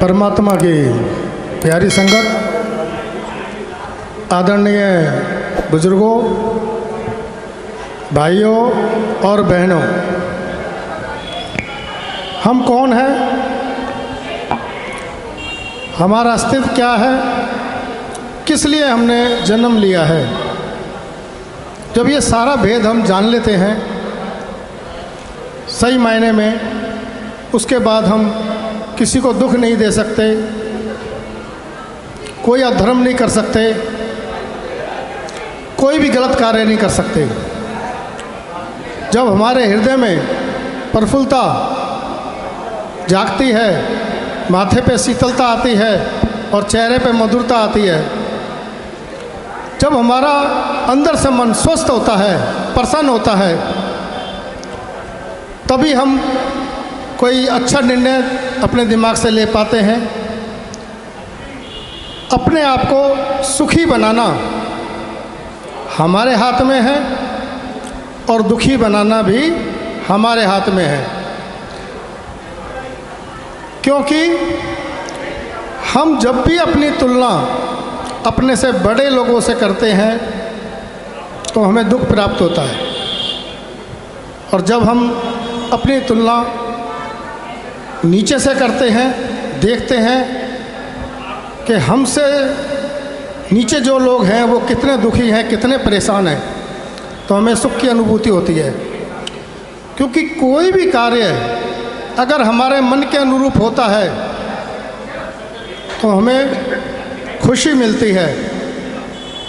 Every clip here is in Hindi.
परमात्मा की प्यारी संगत, आदरणीय बुजुर्गों, भाइयों और बहनों, हम कौन हैं, हमारा अस्तित्व क्या है, किस लिए हमने जन्म लिया है। जब ये सारा भेद हम जान लेते हैं सही मायने में, उसके बाद हम किसी को दुख नहीं दे सकते, कोई अधर्म नहीं कर सकते, कोई भी गलत कार्य नहीं कर सकते। जब हमारे हृदय में प्रफुल्लता जागती है, माथे पे शीतलता आती है और चेहरे पे मधुरता आती है, जब हमारा अंदर से मन स्वस्थ होता है, प्रसन्न होता है, तभी हम कोई अच्छा निर्णय अपने दिमाग से ले पाते हैं। अपने आप को सुखी बनाना हमारे हाथ में है और दुखी बनाना भी हमारे हाथ में है, क्योंकि हम जब भी अपनी तुलना अपने से बड़े लोगों से करते हैं तो हमें दुख प्राप्त होता है, और जब हम अपनी तुलना नीचे से करते हैं, देखते हैं कि हमसे नीचे जो लोग हैं वो कितने दुखी हैं, कितने परेशान हैं, तो हमें सुख की अनुभूति होती है। क्योंकि कोई भी कार्य अगर हमारे मन के अनुरूप होता है तो हमें खुशी मिलती है,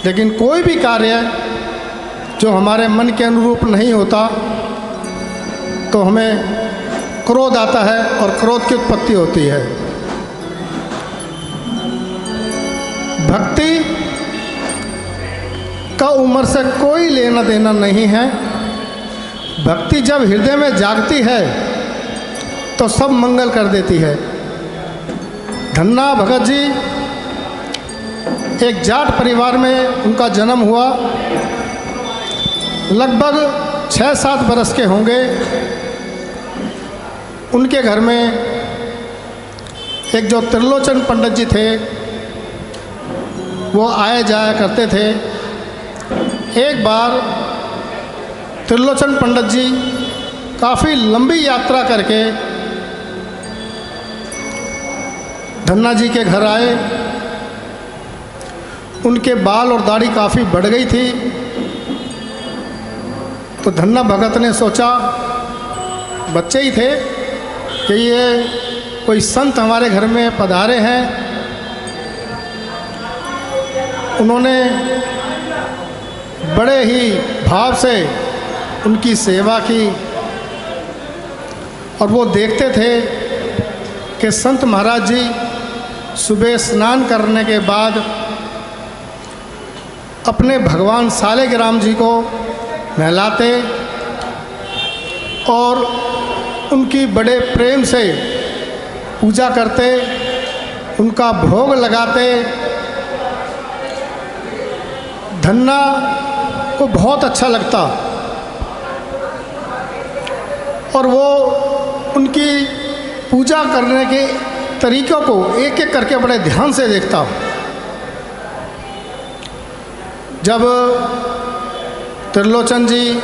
लेकिन कोई भी कार्य जो हमारे मन के अनुरूप नहीं होता तो हमें क्रोध आता है और क्रोध की उत्पत्ति होती है। भक्ति का उम्र से कोई लेना देना नहीं है। भक्ति जब हृदय में जागती है तो सब मंगल कर देती है। धन्ना भगत जी एक जाट परिवार में उनका जन्म हुआ, लगभग 6-7 बरस के होंगे। उनके घर में एक जो त्रिलोचन पंडित जी थे वो आए जाया करते थे। एक बार त्रिलोचन पंडित जी काफ़ी लंबी यात्रा करके धन्ना जी के घर आए। उनके बाल और दाढ़ी काफ़ी बढ़ गई थी, तो धन्ना भगत ने सोचा, बच्चे ही थे, कि ये कोई संत हमारे घर में पधारे हैं। उन्होंने बड़े ही भाव से उनकी सेवा की, और वो देखते थे कि संत महाराज जी सुबह स्नान करने के बाद अपने भगवान सालिग्राम जी को नहलाते और उनकी बड़े प्रेम से पूजा करते, उनका भोग लगाते। धन्ना को बहुत अच्छा लगता और वो उनकी पूजा करने के तरीक़ों को एक एक करके बड़े ध्यान से देखता। जब त्रिलोचन जी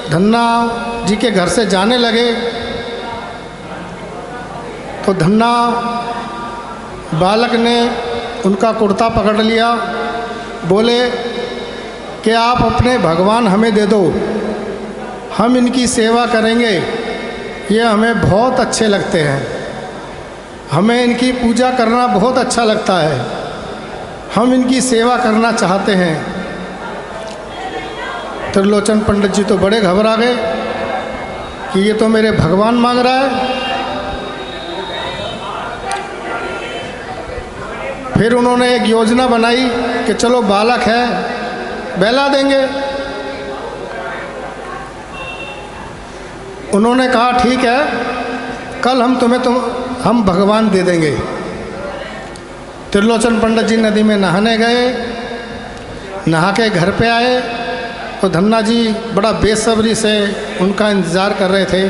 धन्ना जी के घर से जाने लगे तो धन्ना बालक ने उनका कुर्ता पकड़ लिया, बोले कि आप अपने भगवान हमें दे दो, हम इनकी सेवा करेंगे, ये हमें बहुत अच्छे लगते हैं, हमें इनकी पूजा करना बहुत अच्छा लगता है, हम इनकी सेवा करना चाहते हैं। त्रिलोचन पंडित जी तो बड़े घबरा गए कि ये तो मेरे भगवान मांग रहा है। फिर उन्होंने एक योजना बनाई कि चलो बालक है, बहला देंगे। उन्होंने कहा ठीक है, कल हम भगवान दे देंगे। त्रिलोचन पंडित जी नदी में नहाने गए, नहा के घर पे आए तो धन्ना जी बड़ा बेसब्री से उनका इंतज़ार कर रहे थे।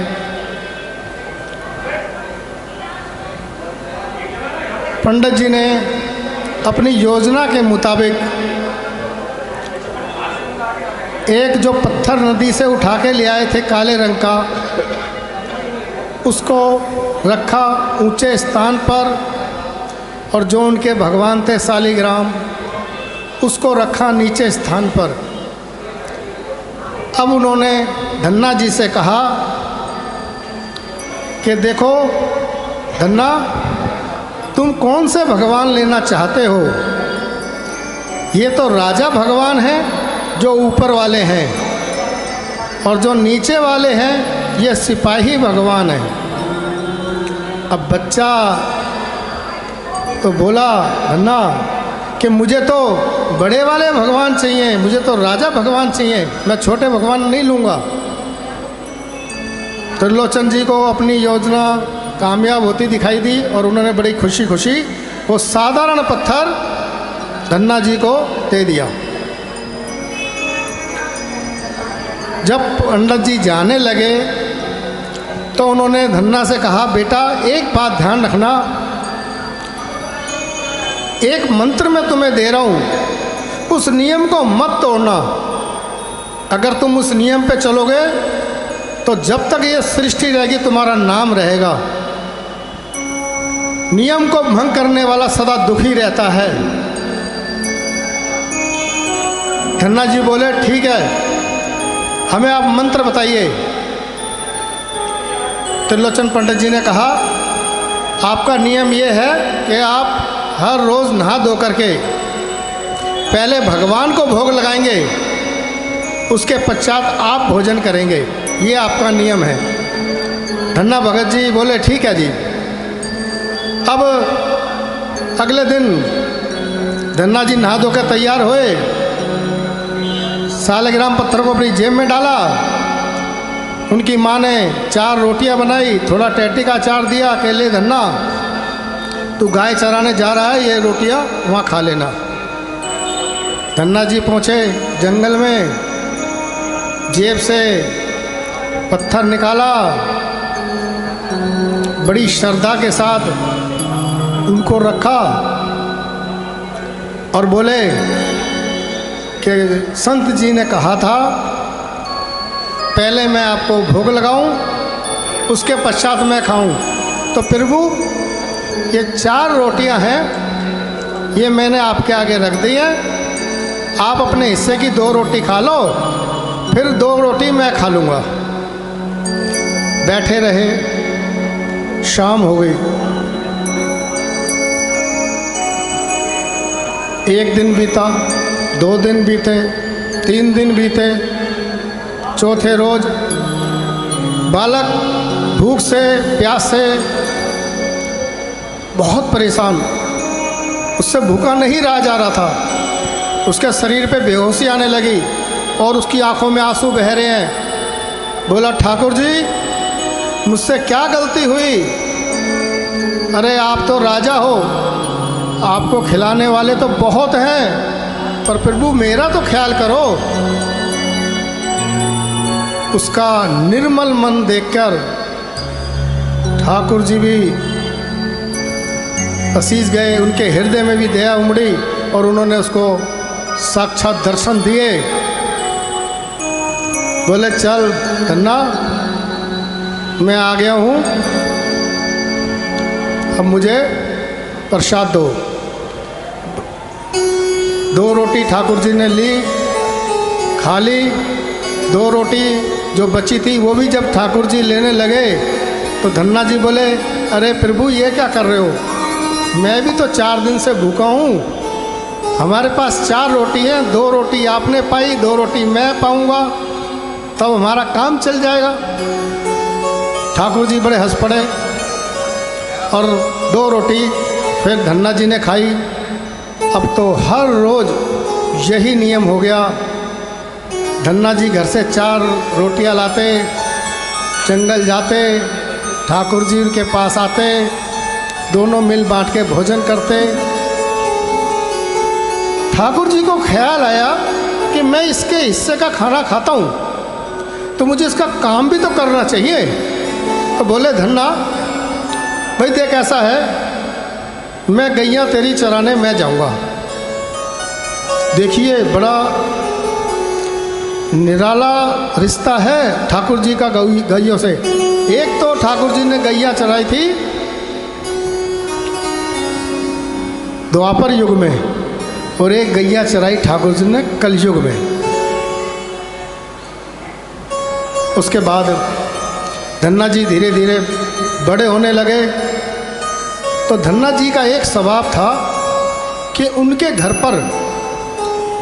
पंडित जी ने अपनी योजना के मुताबिक एक जो पत्थर नदी से उठा के ले आए थे काले रंग का, उसको रखा ऊंचे स्थान पर, और जो उनके भगवान थे शालिग्राम, उसको रखा नीचे स्थान पर। अब उन्होंने धन्ना जी से कहा कि देखो धन्ना, तुम कौन से भगवान लेना चाहते हो? ये तो राजा भगवान हैं जो ऊपर वाले हैं, और जो नीचे वाले हैं ये सिपाही भगवान हैं। अब बच्चा तो बोला धन्ना कि मुझे तो बड़े वाले भगवान चाहिए, मुझे तो राजा भगवान चाहिए, मैं छोटे भगवान नहीं लूँगा। त्रिलोचन जी को अपनी योजना कामयाब होती दिखाई दी और उन्होंने बड़ी खुशी खुशी वो साधारण पत्थर धन्ना जी को दे दिया। जब पंडित जी जाने लगे तो उन्होंने धन्ना से कहा, बेटा एक बात ध्यान रखना, एक मंत्र मैं तुम्हें दे रहा हूँ, उस नियम को मत तोड़ना। अगर तुम उस नियम पे चलोगे तो जब तक ये सृष्टि रहेगी तुम्हारा नाम रहेगा। नियम को भंग करने वाला सदा दुखी रहता है। धन्ना जी बोले, ठीक है, हमें आप मंत्र बताइए। त्रिलोचन पंडित जी ने कहा, आपका नियम ये है कि आप हर रोज़ नहा धो करके पहले भगवान को भोग लगाएंगे, उसके पश्चात आप भोजन करेंगे, ये आपका नियम है। धन्ना भगत जी बोले, ठीक है जी। अब अगले दिन धन्ना जी नहा धो कर तैयार हुए, शालिग्राम पत्थर को अपनी जेब में डाला। उनकी माँ ने 4 रोटियां बनाई, थोड़ा टैटी का अचार दिया कि ले धन्ना, तू गाय चराने जा रहा है, ये रोटियां वहाँ खा लेना। धन्ना जी पहुँचे जंगल में, जेब से पत्थर निकाला, बड़ी श्रद्धा के साथ उनको रखा और बोले कि संत जी ने कहा था पहले मैं आपको भोग लगाऊं, उसके पश्चात मैं खाऊं। तो प्रभु ये 4 रोटियां हैं, ये मैंने आपके आगे रख दी हैं, आप अपने हिस्से की 2 रोटी खा लो, फिर 2 रोटी मैं खा लूँगा। बैठे रहे, शाम हो गई। 1 दिन बीता, 2 दिन बीते, 3 दिन बीते। चौथे रोज बालक भूख से प्यास से बहुत परेशान, उससे भूखा नहीं रहा जा रहा था। उसके शरीर पे बेहोशी आने लगी और उसकी आंखों में आंसू बह रहे हैं। बोला, ठाकुर जी मुझसे क्या गलती हुई? अरे आप तो राजा हो, आपको खिलाने वाले तो बहुत हैं, पर प्रभु मेरा तो ख्याल करो। उसका निर्मल मन देखकर ठाकुर जी भी असीस गए, उनके हृदय में भी दया उमड़ी और उन्होंने उसको साक्षात दर्शन दिए। बोले, चल धन्ना, मैं आ गया हूँ, अब मुझे प्रसाद दो। 2 रोटी ठाकुर जी ने ली, खा ली। 2 रोटी जो बची थी वो भी जब ठाकुर जी लेने लगे तो धन्ना जी बोले, अरे प्रभु ये क्या कर रहे हो? मैं भी तो 4 दिन से भूखा हूँ, हमारे पास 4 रोटी हैं, 2 रोटी आपने पाई, 2 रोटी मैं पाऊँगा, तब हमारा काम चल जाएगा। ठाकुर जी बड़े हंस पड़े और 2 रोटी फिर धन्ना जी ने खाई। अब तो हर रोज़ यही नियम हो गया। धन्ना जी घर से 4 रोटियां लाते, जंगल जाते, ठाकुर जी उनके पास आते, दोनों मिल बांट के भोजन करते। ठाकुर जी को ख्याल आया कि मैं इसके हिस्से का खाना खाता हूँ तो मुझे इसका काम भी तो करना चाहिए। तो बोले, धन्ना भाई देख ऐसा है, मैं गैया तेरी चराने मैं जाऊंगा। देखिए बड़ा निराला रिश्ता है ठाकुर जी का गैयों से। एक तो ठाकुर जी ने गैया चराई थी द्वापर युग में, और एक गैया चराई ठाकुर जी ने कलयुग में। उसके बाद धन्ना जी धीरे धीरे बड़े होने लगे, तो धन्ना जी का एक स्वभाव था कि उनके घर पर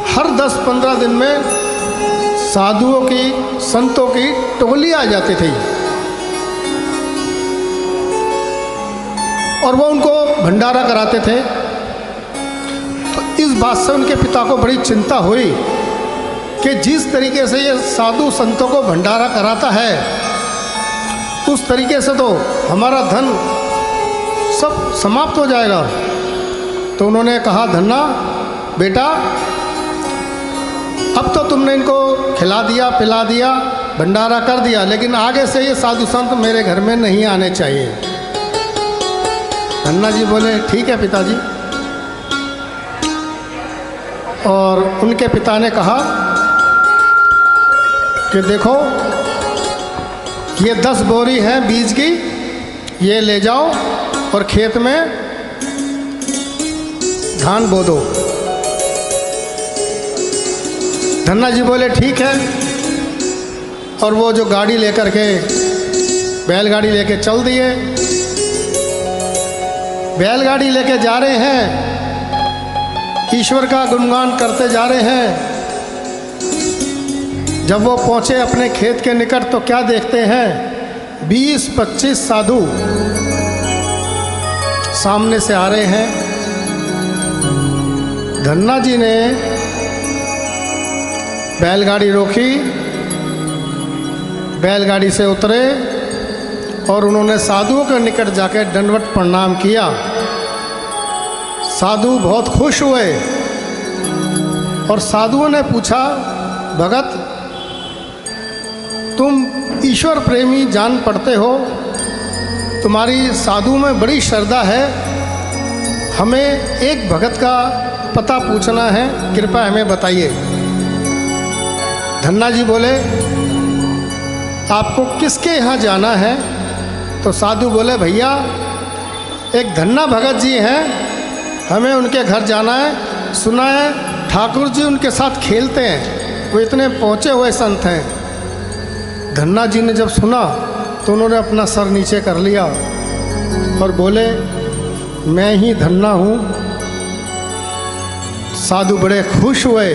हर 10-15 दिन में साधुओं की, संतों की टोली आ जाती थी, और वो उनको भंडारा कराते थे। तो इस बात से उनके पिता को बड़ी चिंता हुई कि जिस तरीके से ये साधु संतों को भंडारा कराता है, उस तरीके से तो हमारा धन सब समाप्त हो जाएगा। तो उन्होंने कहा, धन्ना बेटा, अब तो तुमने इनको खिला दिया, पिला दिया, भंडारा कर दिया, लेकिन आगे से ये साधु संत मेरे घर में नहीं आने चाहिए। धन्ना जी बोले, ठीक है पिताजी। और उनके पिता ने कहा कि देखो ये 10 बोरी है बीज की, ये ले जाओ और खेत में धान बो दो। धन्ना जी बोले ठीक है, और वो जो गाड़ी लेकर के, बैलगाड़ी लेके चल दिए। बैलगाड़ी लेके जा रहे हैं, ईश्वर का गुणगान करते जा रहे हैं। जब वो पहुंचे अपने खेत के निकट तो क्या देखते हैं, 20-25 साधु सामने से आ रहे हैं। धन्ना जी ने बैलगाड़ी रोकी, बैलगाड़ी से उतरे और उन्होंने साधुओं के निकट जाकर दंडवत प्रणाम किया। साधु बहुत खुश हुए और साधुओं ने पूछा, भगत तुम ईश्वर प्रेमी जान पड़ते हो, तुम्हारी साधु में बड़ी श्रद्धा है, हमें एक भगत का पता पूछना है, कृपया हमें बताइए। धन्ना जी बोले, आपको किसके यहाँ जाना है? तो साधु बोले, भैया एक धन्ना भगत जी हैं, हमें उनके घर जाना है। सुना है ठाकुर जी उनके साथ खेलते हैं, वो इतने पहुँचे हुए संत हैं। धन्ना जी ने जब सुना तो उन्होंने अपना सर नीचे कर लिया और बोले, मैं ही धन्ना हूँ। साधु बड़े खुश हुए,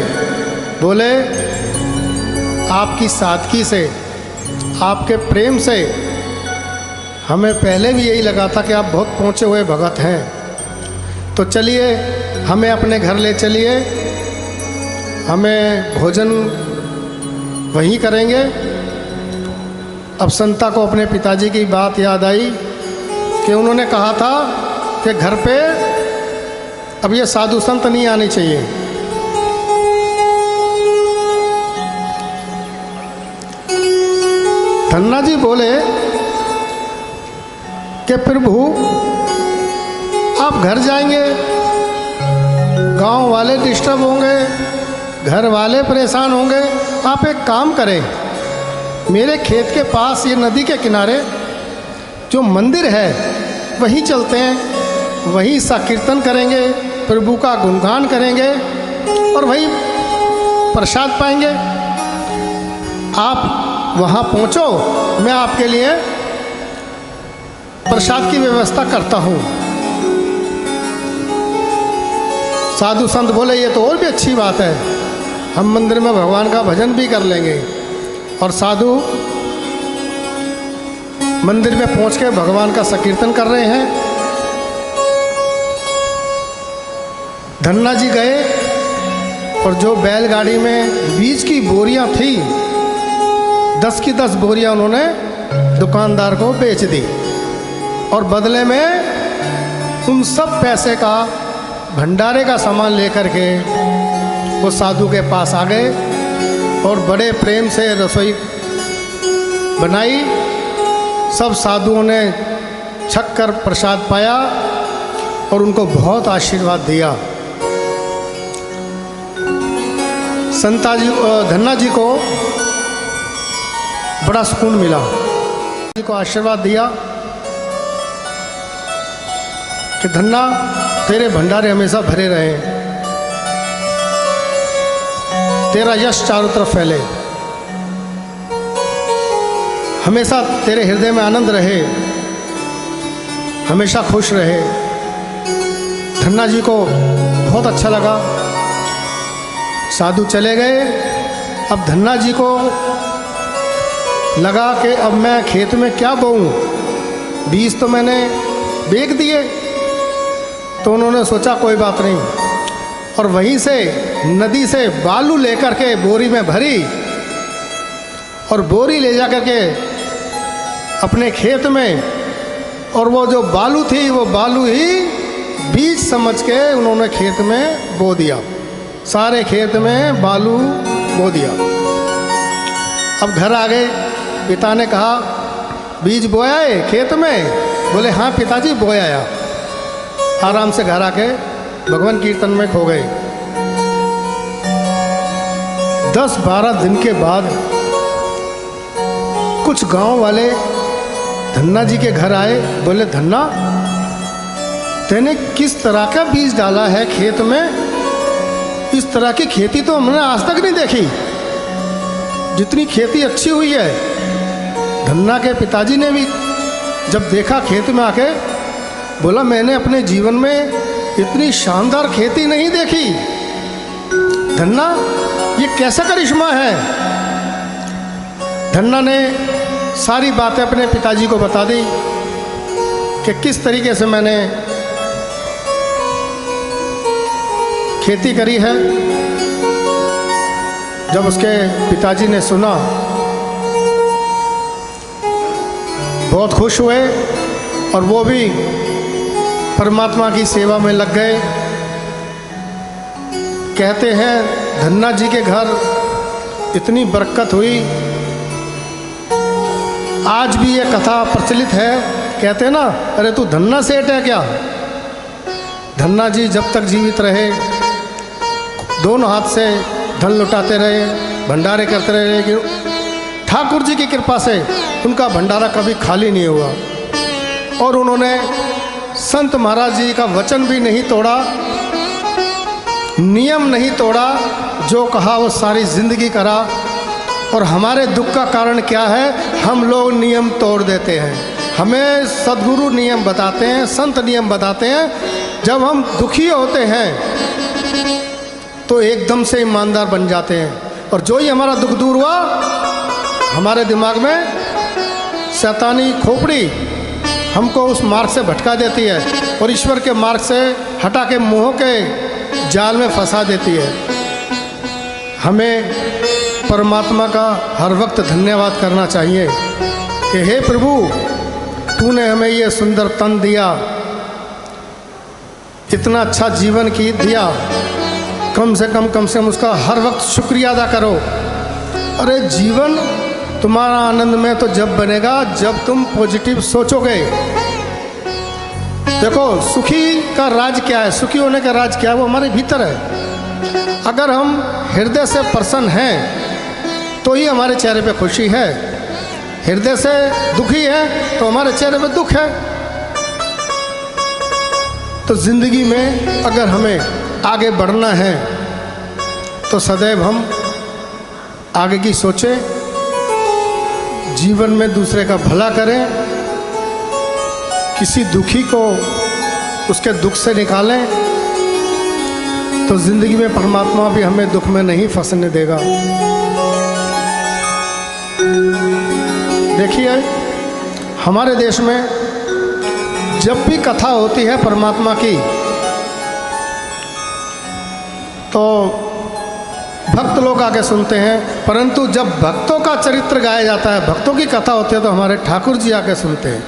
बोले आपकी सादगी से, आपके प्रेम से हमें पहले भी यही लगा था कि आप बहुत पहुँचे हुए भगत हैं। तो चलिए हमें अपने घर ले चलिए, हमें भोजन वहीं करेंगे। अब संता को अपने पिताजी की बात याद आई कि उन्होंने कहा था कि घर पे अब ये साधु संत नहीं आने चाहिए। धन्ना जी बोले कि प्रभु आप घर जाएंगे, गांव वाले डिस्टर्ब होंगे, घर वाले परेशान होंगे, आप एक काम करें, मेरे खेत के पास ये नदी के किनारे जो मंदिर है वहीं चलते हैं, वहीं संकीर्तन करेंगे, प्रभु का गुणगान करेंगे और वहीं प्रसाद पाएंगे। आप वहाँ पहुँचो, मैं आपके लिए प्रसाद की व्यवस्था करता हूँ। साधु संत बोले, ये तो और भी अच्छी बात है, हम मंदिर में भगवान का भजन भी कर लेंगे। और साधु मंदिर में पहुंच के भगवान का संकीर्तन कर रहे हैं। धन्ना जी गए और जो बैलगाड़ी में बीज की बोरियां थी, 10 की 10 बोरियां उन्होंने दुकानदार को बेच दी और बदले में उन सब पैसे का भंडारे का सामान लेकर के वो साधु के पास आ गए और बड़े प्रेम से रसोई बनाई। सब साधुओं ने छक कर प्रसाद पाया और उनको बहुत आशीर्वाद दिया। संता जी धन्ना जी को बड़ा सुकून मिला, जी को आशीर्वाद दिया कि धन्ना तेरे भंडारे हमेशा भरे रहे, तेरा यश चारों तरफ फैले, हमेशा तेरे हृदय में आनंद रहे, हमेशा खुश रहे। धन्ना जी को बहुत अच्छा लगा। साधु चले गए। अब धन्ना जी को लगा कि अब मैं खेत में क्या बोऊं, बीज तो मैंने बेच दिए। तो उन्होंने सोचा कोई बात नहीं, और वहीं से नदी से बालू लेकर के बोरी में भरी और बोरी ले जा कर के अपने खेत में, और वो जो बालू थी वो बालू ही बीज समझ के उन्होंने खेत में बो दिया। सारे खेत में बालू बो दिया। अब घर आ गए। पिता ने कहा बीज बोया है खेत में? बोले हाँ पिताजी बोया। आराम से घर आके भगवान कीर्तन में खो गए। 10-12 दिन के बाद कुछ गांव वाले धन्ना जी के घर आए। बोले धन्ना, तेने किस तरह का बीज डाला है खेत में? इस तरह की खेती तो हमने आज तक नहीं देखी, जितनी खेती अच्छी हुई है। धन्ना के पिताजी ने भी जब देखा खेत में आके, बोला मैंने अपने जीवन में इतनी शानदार खेती नहीं देखी। धन्ना, ये कैसा करिश्मा है? धन्ना ने सारी बातें अपने पिताजी को बता दी कि किस तरीके से मैंने खेती करी है। जब उसके पिताजी ने सुना, बहुत खुश हुए और वो भी परमात्मा की सेवा में लग गए। कहते हैं धन्ना जी के घर इतनी बरकत हुई, आज भी ये कथा प्रचलित है। कहते हैं ना, अरे तू धन्ना सेठ है क्या? धन्ना जी जब तक जीवित रहे दोनों हाथ से धन लुटाते रहे, भंडारे करते रहे, लेकिन ठाकुर जी की कृपा से उनका भंडारा कभी खाली नहीं हुआ। और उन्होंने संत महाराज जी का वचन भी नहीं तोड़ा, नियम नहीं तोड़ा, जो कहा वो सारी जिंदगी करा। और हमारे दुख का कारण क्या है? हम लोग नियम तोड़ देते हैं। हमें सद्गुरु नियम बताते हैं, संत नियम बताते हैं। जब हम दुखी होते हैं तो एकदम से ईमानदार बन जाते हैं, और जो ही हमारा दुख दूर हुआ, हमारे दिमाग में शैतानी खोपड़ी हमको उस मार्ग से भटका देती है और ईश्वर के मार्ग से हटा के मोह के जाल में फंसा देती है। हमें परमात्मा का हर वक्त धन्यवाद करना चाहिए कि हे प्रभु, तूने हमें ये सुंदर तन दिया, इतना अच्छा जीवन की दिया। कम से कम उसका हर वक्त शुक्रिया अदा करो। अरे जीवन तुम्हारा आनंद में तो जब बनेगा जब तुम पॉजिटिव सोचोगे। देखो सुखी का राज क्या है, सुखी होने का राज क्या है? वो हमारे भीतर है। अगर हम हृदय से प्रसन्न हैं तो ही हमारे चेहरे पे खुशी है। हृदय से दुखी है तो हमारे चेहरे पे दुख है। तो जिंदगी में अगर हमें आगे बढ़ना है तो सदैव हम आगे की सोचें, जीवन में दूसरे का भला करें, किसी दुखी को उसके दुख से निकालें, तो जिंदगी में परमात्मा भी हमें दुख में नहीं फंसने देगा। देखिए हमारे देश में जब भी कथा होती है परमात्मा की तो भक्त लोग आके सुनते हैं, परंतु जब भक्तों का चरित्र गाया जाता है, भक्तों की कथा होती है, तो हमारे ठाकुर जी आके सुनते हैं।